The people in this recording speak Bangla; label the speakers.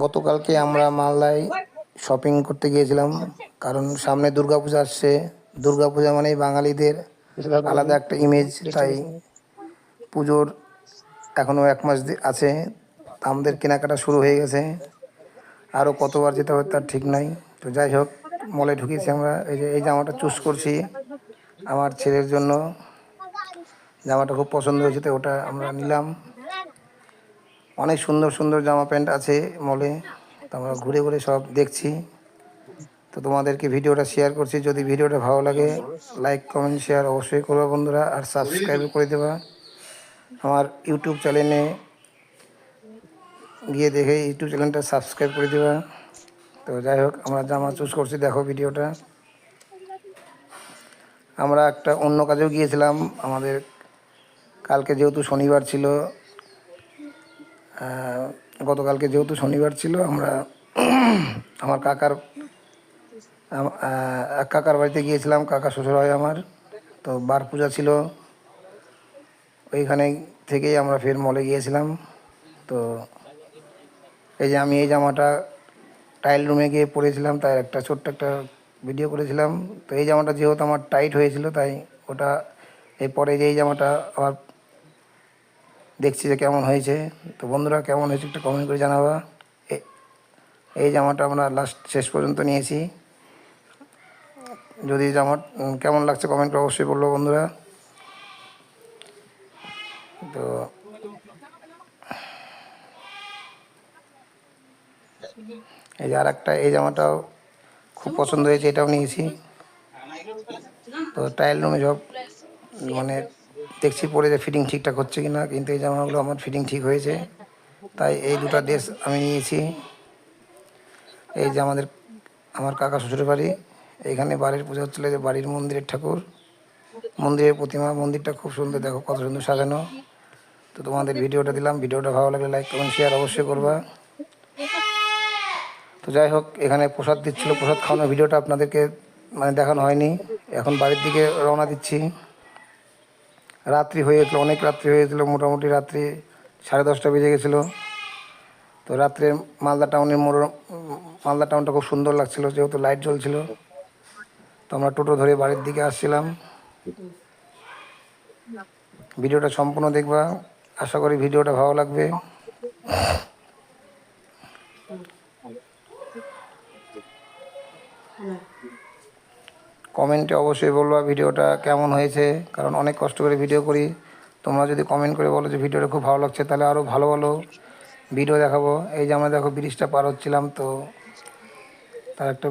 Speaker 1: গতকালকে আমরা মালদায় শপিং করতে গিয়েছিলাম, কারণ সামনে দুর্গাপূজা আসছে। দুর্গাপূজা মানেই বাঙালিদের আলাদা একটা ইমেজ। তাই পুজোর এখনও 1 মাস আছে, আমাদের কেনাকাটা শুরু হয়ে গেছে। আরও কতবার যেতে হবে তার ঠিক নাই। তো যাই হোক, মলে ঢুকেছি আমরা। এই জামাটা চুজ করছি আমার ছেলের জন্য। জামাটা খুব পছন্দ হয়েছে, তো ওটা আমরা নিলাম। অনেক সুন্দর সুন্দর জামা প্যান্ট আছে মলে, তো আমরা ঘুরে ঘুরে সব দেখছি। তো তোমাদেরকে ভিডিওটা শেয়ার করছি। যদি ভিডিওটা ভালো লাগে, লাইক কমেন্ট শেয়ার অবশ্যই করবা বন্ধুরা, আর সাবস্ক্রাইব করে দেবা আমার ইউটিউব চ্যানেলে গিয়ে দেখে ইউটিউব চ্যানেলটা সাবস্ক্রাইব করে দেবা। তো যাই হোক, আমরা জামা চুজ করছি, দেখো ভিডিওটা। আমরা একটা অন্য কাজেও গিয়েছিলাম। আমাদের কালকে যেহেতু শনিবার ছিল, গতকালকে যেহেতু শনিবার ছিল, আমরা আমার এক কাকার বাড়িতে গিয়েছিলাম। কাকা শ্বশুর হয় আমার, তো বার পূজা ছিল। ওইখানে থেকেই আমরা ফের মলে গিয়েছিলাম। তো এই যে আমি এই জামাটা ট্রায়াল রুমে গিয়ে পরেছিলাম, তাই একটা ছোট্ট একটা ভিডিও করেছিলাম। তো এই জামাটা যেহেতু আমার টাইট হয়েছিল, তাই ওটা এরপরে যে এই জামাটা আবার দেখছি যে কেমন হয়েছে। তো বন্ধুরা, কেমন হয়েছে একটু কমেন্ট করে জানাবা। এই জামাটা আমরা লাস্ট শেষ পর্যন্ত নিয়েছি। যদি জামা কেমন লাগছে কমেন্ট করে অবশ্যই বলবো বন্ধুরা। তো এই যে আর একটা, এই জামাটাও খুব পছন্দ হয়েছে, এটাও নিয়েছি। তো ট্রায়াল রুমে সব মানে দেখছি পরে যে ফিটিং ঠিকঠাক হচ্ছে কিনা, কিন্তু এই জামাগুলো আমার ফিটিং ঠিক হয়েছে, তাই এই দুটো ড্রেস আমি নিয়েছি। এই যে আমার কাকা শ্বশুরের বাড়ি, এইখানে বাড়ির পুজো হচ্ছিলো, যে বাড়ির মন্দিরের ঠাকুর, মন্দিরের প্রতিমা। মন্দিরটা খুব সুন্দর, দেখো কত সুন্দর সাজানো। তো তোমাদের ভিডিওটা দিলাম। ভিডিওটা ভালো লাগলে লাইক কমেন্ট শেয়ার অবশ্যই করবা। তো যাই হোক, এখানে প্রসাদ দিচ্ছিলো, প্রসাদ খাওয়ানোর ভিডিওটা আপনাদেরকে দেখানো হয়নি। এখন বাড়ির দিকে রওনা দিচ্ছি। রাত্রি হয়ে গেছিলো, অনেক রাত্রি হয়ে গেছিলো, মোটামুটি রাত্রি 10:30 বেজে গেছিলো। তো রাত্রে মালদা মালদা টাউনটা খুব সুন্দর লাগছিলো, যেহেতু লাইট জ্বলছিল। তো আমরা টোটো ধরে বাড়ির দিকে আসছিলাম। ভিডিওটা সম্পূর্ণ দেখবা, আশা করি ভিডিওটা ভালো লাগবে। কমেন্টে অবশ্যই বলবা ভিডিওটা কেমন হয়েছে, কারণ অনেক কষ্ট করে ভিডিও করি। তোমরা যদি কমেন্ট করে বলো যে ভিডিওটা খুব ভালো লাগছে, তাহলে আরও ভালো ভালো ভিডিও দেখাবো। এই যে আমরা দেখো ব্রিজটা পার হচ্ছিলাম, তো তার একটা